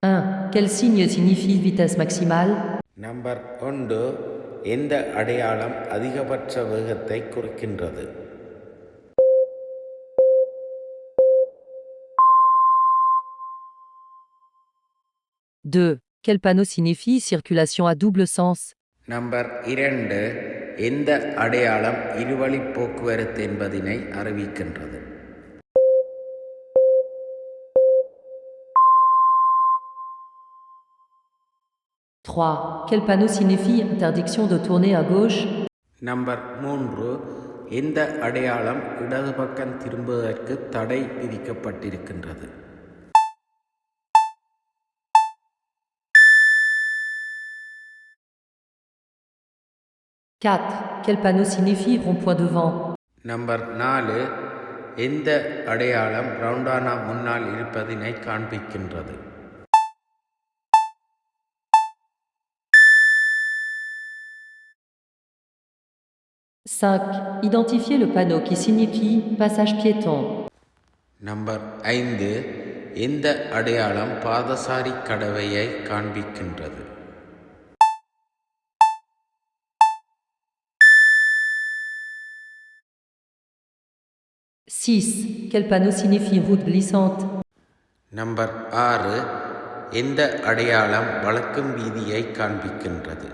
1. Quel signe signifie vitesse maximale? Number 1. எந்த அடையாளம் அதிகபட்ச வேகத்தை குறிக்கின்றது? Deux. Quel panneau signifie circulation à double sens? Number 2. எந்த அடையாளம் இருவழி போக்குவரத்து என்பதனை அறிவிக்கின்றது? 3. Quel panneau signifie interdiction de tourner à gauche? Number 3. எந்த அடையாளம் இடது பக்கம் திரும்புவதற்கு தடை விதிக்கப்பட்டிருக்கின்றது? 4. Quel panneau signifie rond-point devant? Number 4. எந்த அடையாளம் ரவுண்டானா முன்னால் இருப்பதனை காண்பிக்கின்றது? 5. Identifiez le panneau qui signifie passage piéton. Number 5. எந்த அடையாளம் பாதசாரி கடவையை காண்பிக்கின்றது? 6. Quel panneau signifie route glissante? Number 6. எந்த அடையாளம் வளைக்கும் வீதியை காண்பிக்கின்றது?